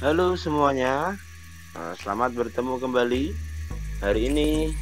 Halo semuanya, selamat bertemu kembali. Hari ini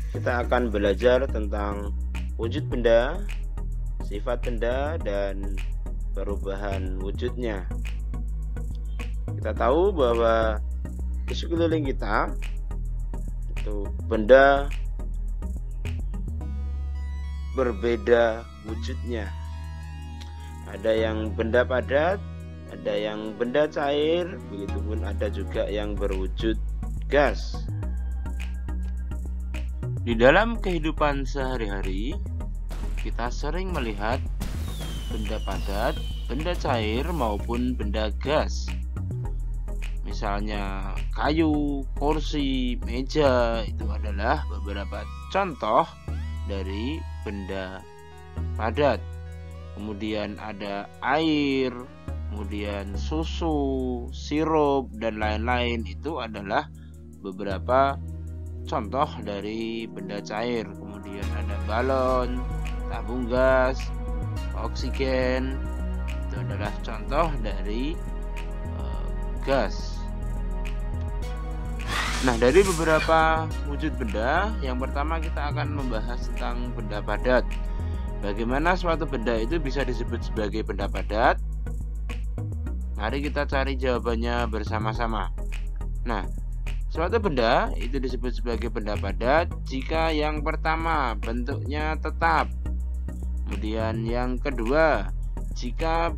kita akan belajar tentang wujud benda, sifat benda, dan perubahan wujudnya. Kita tahu bahwa di sekeliling kita itu benda berbeda wujudnya. Ada yang benda padat, ada yang benda cair, begitupun ada juga yang berwujud gas. Di dalam kehidupan sehari-hari, kita sering melihat benda padat, benda cair maupun benda gas. Misalnya kayu, kursi, meja, itu adalah beberapa contoh dari benda padat. Kemudian ada air, kemudian susu, sirup, dan lain-lain. Itu adalah beberapa contoh dari benda cair. Kemudian ada balon, tabung gas, oksigen. Itu adalah contoh dari gas. Nah, dari beberapa wujud benda, yang pertama kita akan membahas tentang benda padat. Bagaimana suatu benda itu bisa disebut sebagai benda padat? Mari kita cari jawabannya bersama-sama. Nah, suatu benda itu disebut sebagai benda padat jika yang pertama bentuknya tetap. Kemudian yang kedua, jika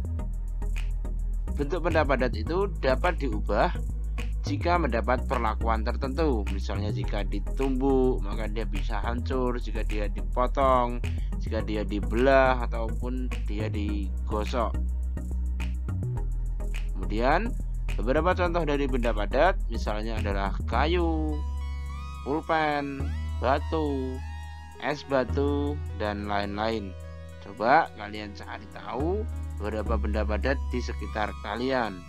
bentuk benda padat itu dapat diubah jika mendapat perlakuan tertentu. Misalnya jika ditumbuk maka dia bisa hancur, jika dia dipotong, jika dia dibelah, ataupun dia digosok. Kemudian beberapa contoh dari benda padat misalnya adalah kayu, pulpen, batu, es batu, dan lain-lain. Coba kalian cari tahu beberapa benda padat di sekitar kalian.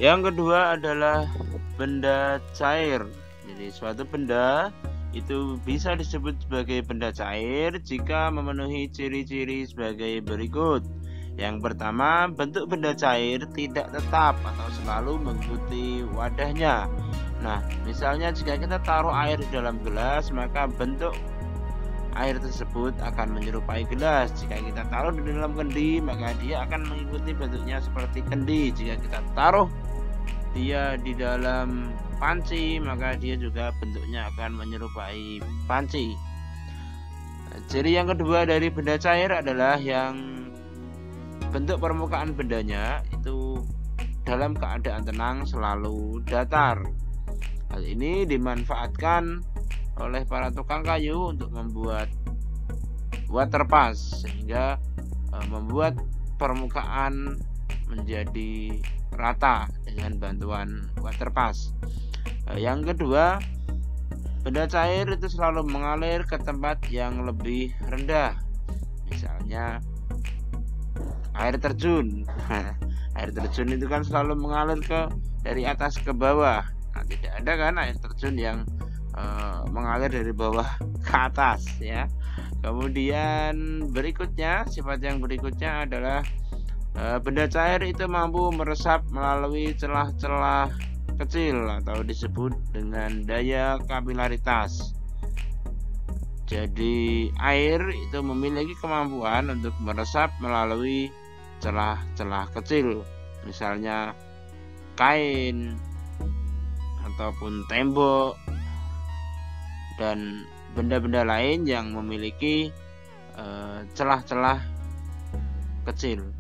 Yang kedua adalah benda cair. Jadi suatu benda itu bisa disebut sebagai benda cair jika memenuhi ciri-ciri sebagai berikut. Yang pertama, bentuk benda cair tidak tetap atau selalu mengikuti wadahnya. Nah, misalnya jika kita taruh air di dalam gelas, maka bentuk air tersebut akan menyerupai gelas. Jika kita taruh di dalam kendi, maka dia akan mengikuti bentuknya seperti kendi. Jika kita taruh dia di dalam panci, maka dia juga bentuknya akan menyerupai panci. Ciri yang kedua dari benda cair adalah yang bentuk permukaan bendanya itu dalam keadaan tenang, selalu datar. Hal ini dimanfaatkan oleh para tukang kayu untuk membuat waterpass, sehingga membuat permukaan menjadi rata dengan bantuan waterpass. Yang kedua, benda cair itu selalu mengalir ke tempat yang lebih rendah. Misalnya air terjun. Air terjun itu kan selalu mengalir dari atas ke bawah. Nah, tidak ada kan air terjun yang mengalir dari bawah ke atas, ya. Kemudian berikutnya, sifat yang berikutnya adalah benda cair itu mampu meresap melalui celah-celah kecil atau disebut dengan daya kapilaritas. Jadi air itu memiliki kemampuan untuk meresap melalui celah-celah kecil, misalnya kain ataupun tembok dan benda-benda lain yang memiliki celah-celah kecil.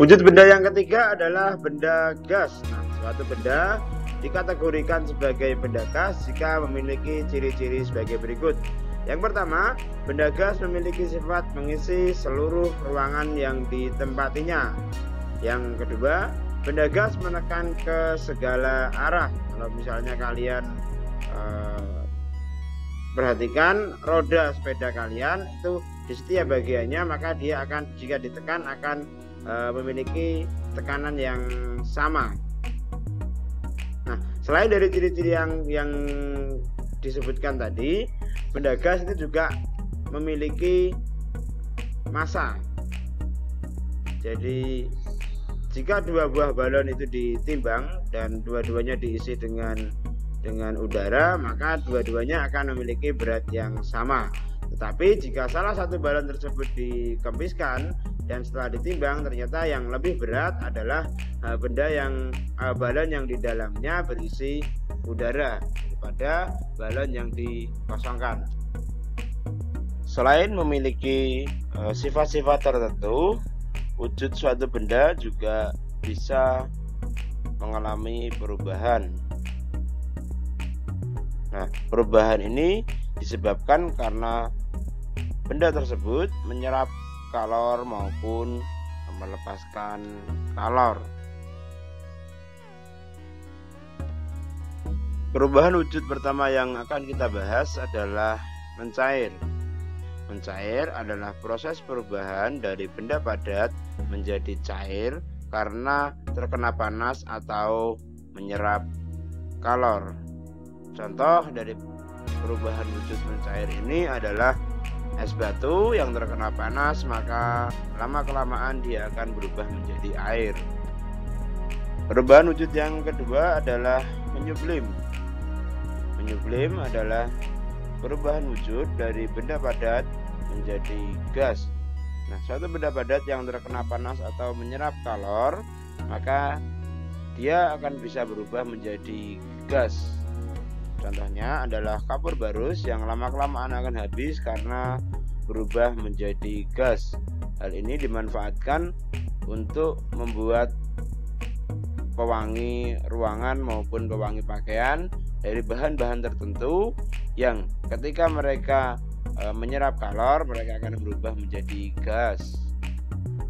Wujud benda yang ketiga adalah benda gas. Nah, suatu benda dikategorikan sebagai benda gas jika memiliki ciri-ciri sebagai berikut. Yang pertama, benda gas memiliki sifat mengisi seluruh ruangan yang ditempatinya. Yang kedua, benda gas menekan ke segala arah. Kalau misalnya kalian perhatikan roda sepeda kalian itu di setiap bagiannya, maka dia akan, jika ditekan, akan memiliki tekanan yang sama. Nah, selain dari ciri-ciri yang disebutkan tadi, benda gas itu juga memiliki massa. Jadi jika dua buah balon itu ditimbang dan dua-duanya diisi dengan udara, maka dua-duanya akan memiliki berat yang sama. Tetapi jika salah satu balon tersebut dikempiskan dan setelah ditimbang ternyata yang lebih berat adalah balon yang di dalamnya berisi udara daripada balon yang dikosongkan. Selain memiliki sifat-sifat tertentu, wujud suatu benda juga bisa mengalami perubahan. Nah, perubahan ini disebabkan karena benda tersebut menyerap kalor maupun melepaskan kalor. Perubahan wujud pertama yang akan kita bahas adalah mencair. Mencair adalah proses perubahan dari benda padat menjadi cair karena terkena panas atau menyerap kalor. Contoh dari perubahan wujud mencair ini adalah es batu yang terkena panas, maka lama-kelamaan dia akan berubah menjadi air. Perubahan wujud yang kedua adalah menyublim. Menyublim adalah perubahan wujud dari benda padat menjadi gas. Nah, suatu benda padat yang terkena panas atau menyerap kalor, maka dia akan bisa berubah menjadi gas. Contohnya adalah kapur barus yang lama-kelamaan akan habis karena berubah menjadi gas. Hal ini dimanfaatkan untuk membuat pewangi ruangan maupun pewangi pakaian dari bahan-bahan tertentu yang ketika mereka menyerap kalor, mereka akan berubah menjadi gas.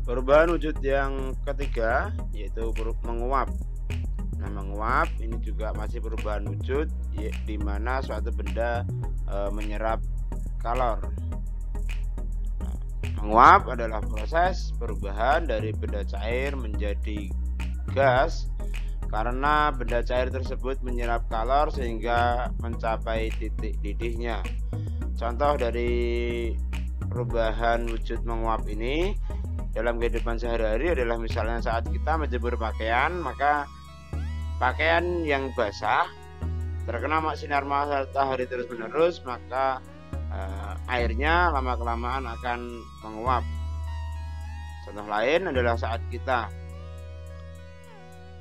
Perubahan wujud yang ketiga yaitu menguap. Nah, menguap ini juga masih perubahan wujud di mana suatu benda menyerap kalor. Nah, menguap adalah proses perubahan dari benda cair menjadi gas karena benda cair tersebut menyerap kalor sehingga mencapai titik didihnya. Contoh dari perubahan wujud menguap ini dalam kehidupan sehari-hari adalah misalnya saat kita menjemur pakaian, maka pakaian yang basah terkena sinar matahari terus-menerus, maka airnya lama-kelamaan akan menguap. Contoh lain adalah saat kita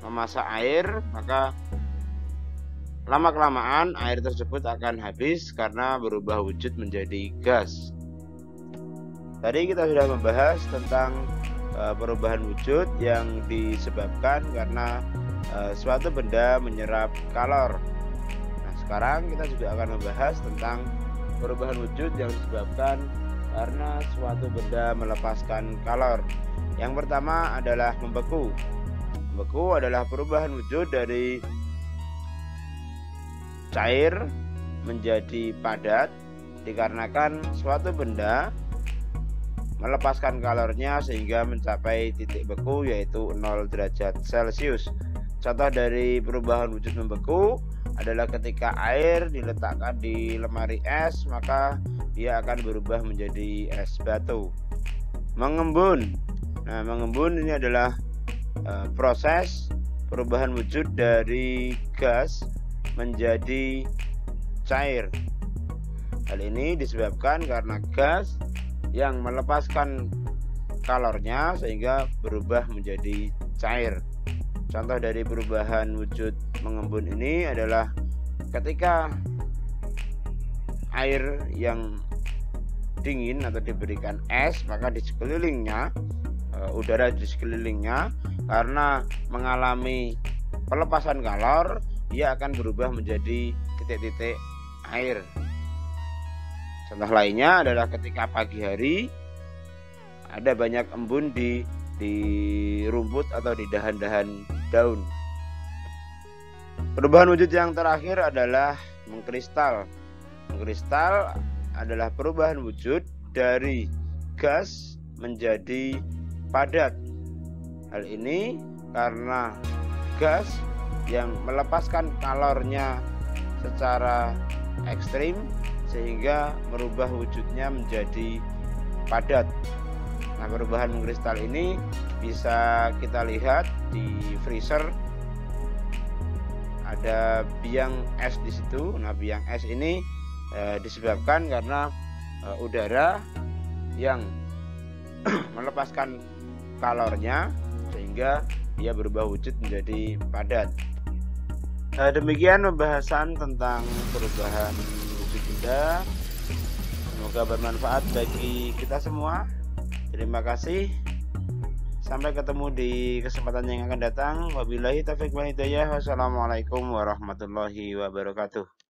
memasak air, maka lama-kelamaan air tersebut akan habis karena berubah wujud menjadi gas. Tadi kita sudah membahas tentang perubahan wujud yang disebabkan karena suatu benda menyerap kalor. Nah, sekarang kita juga akan membahas tentang perubahan wujud yang disebabkan karena suatu benda melepaskan kalor. Yang pertama adalah membeku. Membeku adalah perubahan wujud dari cair menjadi padat dikarenakan suatu benda melepaskan kalornya sehingga mencapai titik beku yaitu 0 derajat Celcius. Contoh dari perubahan wujud membeku adalah ketika air diletakkan di lemari es, maka dia akan berubah menjadi es batu. Mengembun. Nah, mengembun ini adalah proses perubahan wujud dari gas menjadi cair. Hal ini disebabkan karena gas yang melepaskan kalornya sehingga berubah menjadi cair. Contoh dari perubahan wujud mengembun ini adalah ketika air yang dingin atau diberikan es, maka di sekelilingnya udara di sekelilingnya karena mengalami pelepasan kalor, dia akan berubah menjadi titik-titik air. Contoh lainnya adalah ketika pagi hari ada banyak embun di rumput atau di dahan-dahan daun. Perubahan wujud yang terakhir adalah mengkristal. Mengkristal adalah perubahan wujud dari gas menjadi padat. Hal ini karena gas yang melepaskan kalornya secara ekstrim sehingga merubah wujudnya menjadi padat. Nah, perubahan mengkristal ini bisa kita lihat di freezer ada biang es di situ. Nah, biang es ini disebabkan karena udara yang melepaskan kalornya sehingga dia berubah wujud menjadi padat. Demikian pembahasan tentang perubahan wujud benda. Semoga bermanfaat bagi kita semua. Terima kasih. Sampai ketemu di kesempatan yang akan datang. Wabillahi taufiq wal hidayah. Wassalamualaikum warahmatullahi wabarakatuh.